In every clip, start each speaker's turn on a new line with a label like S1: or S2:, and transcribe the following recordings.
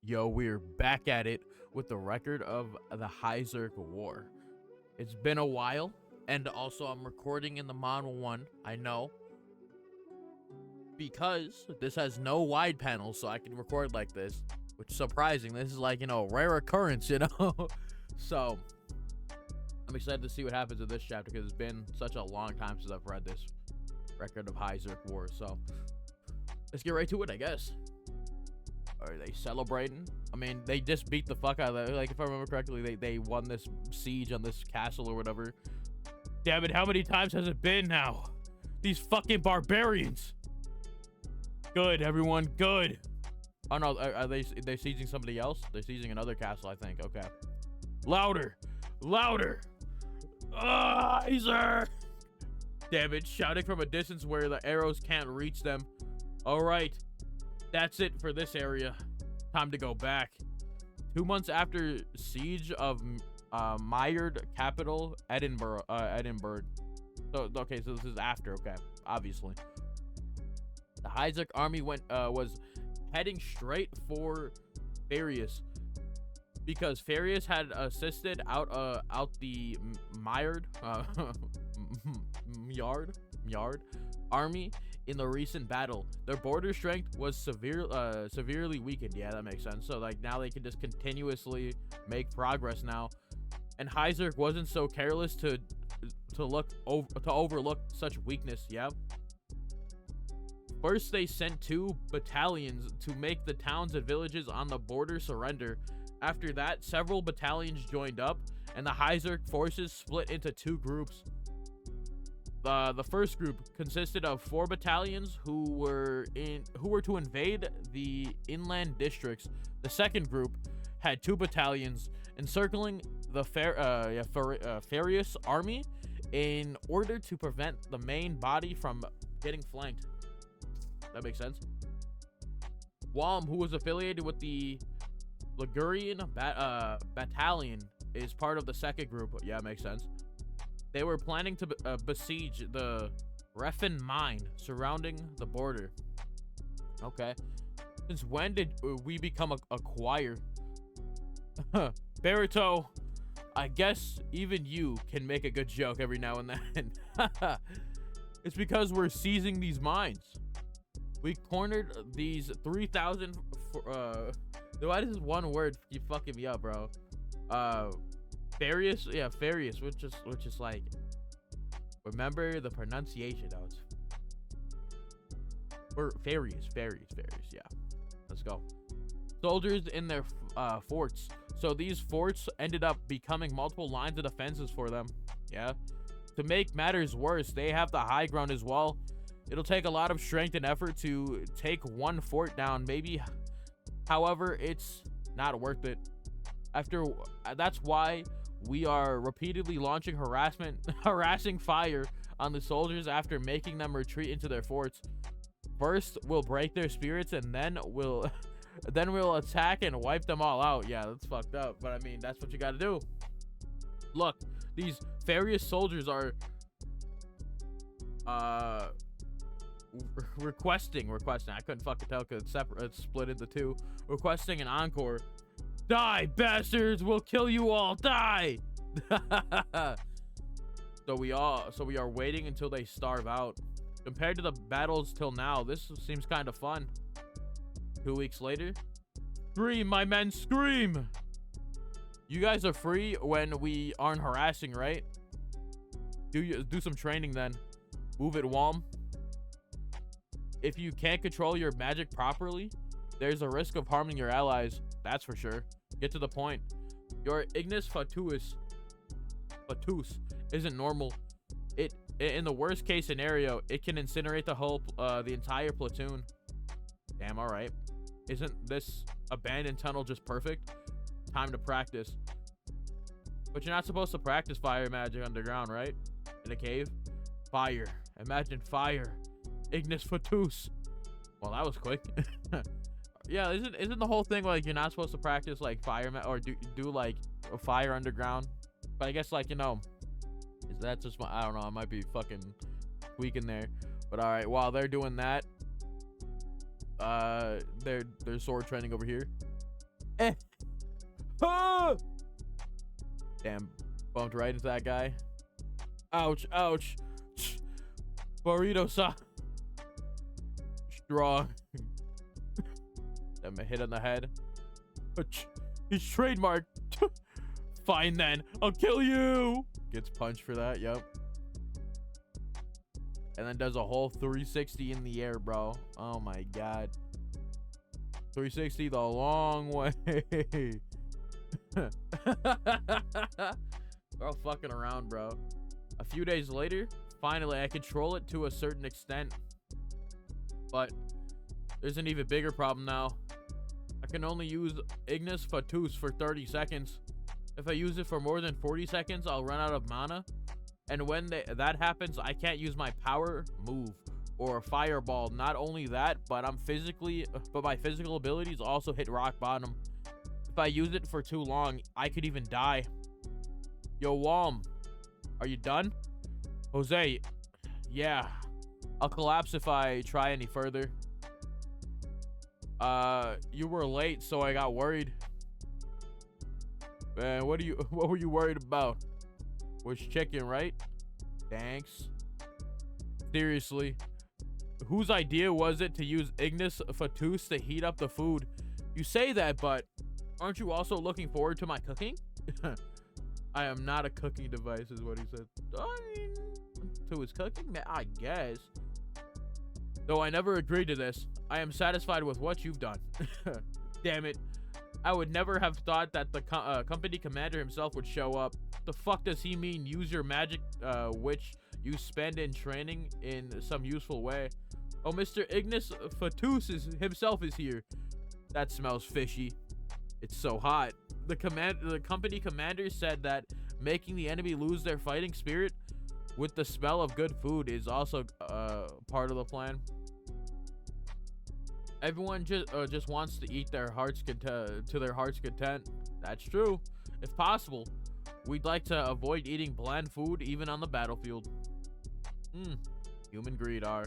S1: Yo, we're back at it with the record of the Highserk War. It's been a while, and also I'm recording in the Model 1, I know, because this has no wide panels, so I can record like this, which is surprising. This is like, rare occurrence, So, I'm excited to see what happens in this chapter, because it's been such a long time since I've read this record of Highserk War, so let's get right to it, I guess. Are they celebrating? I mean, they just beat the fuck out of it. Like, if I remember correctly, they won this siege on this castle or whatever. Damn it, how many times has it been now? These fucking barbarians. Good, everyone, good. Oh, no, are they sieging somebody else? They're sieging another castle, I think. Okay. Louder. Louder. Highserk. Damn it, shouting from a distance where the arrows can't reach them. All right. That's it for this area. Time to go back. 2 months after siege of mired capital Edinburgh. So okay, so this is after. Okay, obviously. The Highserk army was heading straight for Farius because Farius had assisted out the mired yard army in the recent battle. Their border strength was severely weakened. Yeah, that makes sense. So like now they can just continuously make progress now, and Highserk wasn't so careless to overlook such weakness. Yeah. First, they sent 2 battalions to make the towns and villages on the border surrender. After that, several battalions joined up, and the Highserk forces split into 2 groups. The first group consisted of 4 battalions who were to invade the inland districts. The second group had 2 battalions encircling the Farius army in order to prevent the main body from getting flanked. That makes sense. Wont, who was affiliated with the Ligurian battalion, is part of the second group. Yeah, makes sense. They were planning to besiege the Refin mine surrounding the border. Okay. Since when did we become a choir? Barito, I guess even you can make a good joke every now and then. It's because we're seizing these mines. We cornered these 3,000... why does this one word keep fucking me up, bro? Farius, yeah, Farius, which is like, remember the pronunciation, though. Or Farius, yeah. Let's go. Soldiers in their forts. So these forts ended up becoming multiple lines of defenses for them. Yeah. To make matters worse, they have the high ground as well. It'll take a lot of strength and effort to take one fort down, maybe. However, it's not worth it. That's why we are repeatedly launching harassing fire on the soldiers after making them retreat into their forts. First, we'll break their spirits, and then we'll attack and wipe them all out. Yeah, that's fucked up, but I mean, that's what you gotta do. Look, these Farius soldiers are requesting. I couldn't fucking tell because it's split into 2. Requesting an encore. Die, bastards! We'll kill you all. Die! So we are waiting until they starve out. Compared to the battles till now, this seems kind of fun. 2 weeks later. Scream, my men, scream! You guys are free when we aren't harassing, right? Do some training then. Move it, Wom. If you can't control your magic properly, there's a risk of harming your allies. That's for sure. Get to the point. Your Ignis Fatuus isn't normal. In the worst case scenario, it can incinerate the entire platoon. Damn, all right. Isn't this abandoned tunnel just perfect? Time to practice. But you're not supposed to practice fire magic underground, right? In a cave? Fire. Imagine fire. Ignis Fatuus. Well, that was quick. Yeah, isn't the whole thing like you're not supposed to practice like fire or do like a fire underground? But I guess like is that just I don't know. I might be fucking tweaking there. But all right, while they're doing that, they're sword training over here. Eh. Ah! Damn, bumped right into that guy. Ouch, ouch. Burrito-san. Strong. Damn, a hit on the head. He's trademarked. Fine then, I'll kill you. Gets punched for that, yep. And then does a whole 360 in the air, bro. Oh my god. 360 the long way. Bro, fucking around, bro. A few days later, finally I control it to a certain extent. But there's an even bigger problem now. I can only use Ignis Fatuus for 30 seconds. If I use it for more than 40 seconds, I'll run out of mana. And when that happens, I can't use my power move or fireball. Not only that, but my physical abilities also hit rock bottom. If I use it for too long, I could even die. Yo, Walm, are you done? Jose, yeah. I'll collapse if I try any further. You were late, so I got worried. Man, what were you worried about? Was chicken, right? Thanks. Seriously, whose idea was it to use Ignis Fatuus to heat up the food? You say that, but aren't you also looking forward to my cooking? I am not a cooking device, is what he said. I mean, to his cooking? I guess. Though I never agreed to this, I am satisfied with what you've done. Damn it. I would never have thought that the company commander himself would show up. The fuck does he mean use your magic, which you spend in training in some useful way? Oh, Mr. Ignis Fatuus himself is here. That smells fishy. It's so hot. The company commander said that making the enemy lose their fighting spirit with the smell of good food is also part of the plan. Everyone just wants to eat to their heart's content. That's true. If possible, we'd like to avoid eating bland food even on the battlefield. Human greed are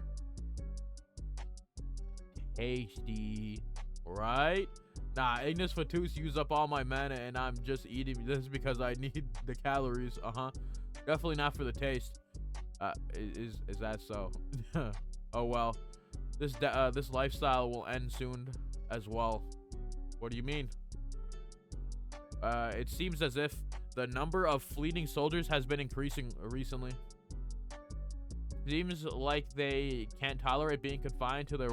S1: tasty, right? Nah, Ignis Fatuus use up all my mana and I'm just eating this because I need the calories. Definitely not for the taste. Is that so? Oh well. This lifestyle will end soon as well. What do you mean? It seems as if the number of fleeting soldiers has been increasing recently. Seems like they can't tolerate being confined to their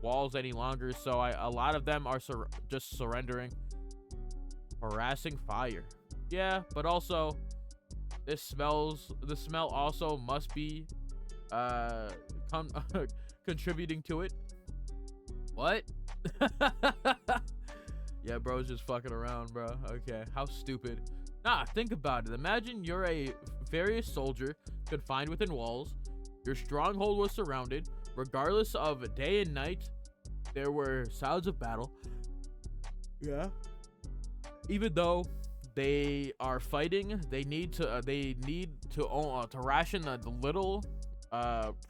S1: walls any longer, so a lot of them are just surrendering. Harassing fire. Yeah, but also the smell also must be contributing to it. What? Yeah, bro's just fucking around, bro. Okay, how stupid. Nah, think about it. Imagine you're a various soldier confined within walls. Your stronghold was surrounded. Regardless of day and night, there were sounds of battle. Yeah. Even though they are fighting, they need to ration the little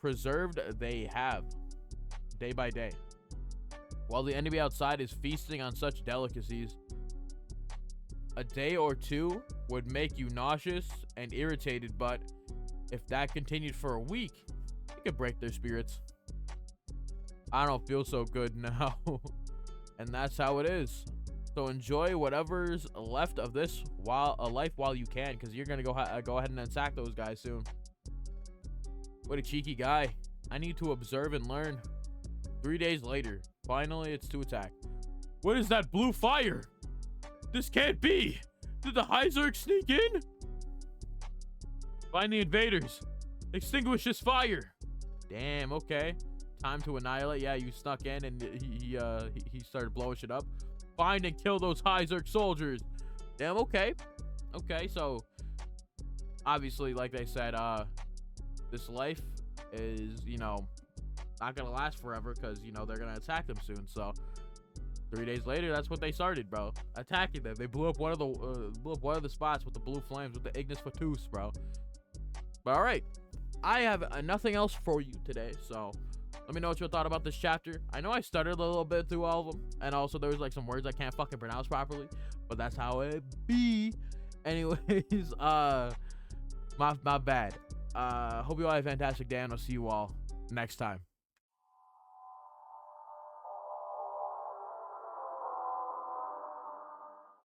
S1: preserved they have day by day, while the enemy outside is feasting on such delicacies. A day or two would make you nauseous and irritated, but if that continued for a week, it could break their spirits. I don't feel so good now. And that's how it is. So enjoy whatever's left of this life while you can, because you're gonna go ahead and attack those guys soon. What a cheeky guy. I need to observe and learn. 3 days later, finally it's to attack. What is that blue fire? This can't be. Did the Highserk sneak in? Find the invaders. Extinguish this fire. Damn, okay. Time to annihilate. Yeah, you snuck in and he started blowing shit up. Find and kill those Highserk soldiers. Damn, okay. Okay, so obviously, like they said, this life is, not gonna last forever, because they're gonna attack them soon. So 3 days later, that's what they started, bro. Attacking them. They blew up one of the spots with the blue flames with the Ignis Fatuus, bro. But all right, I have nothing else for you today. So Let me know what you thought about this chapter. I know I stuttered a little bit through all of them, and also there was like some words I can't fucking pronounce properly, but that's how it be. Anyways, my bad. Hope you all have a fantastic day, and I'll see you all next time.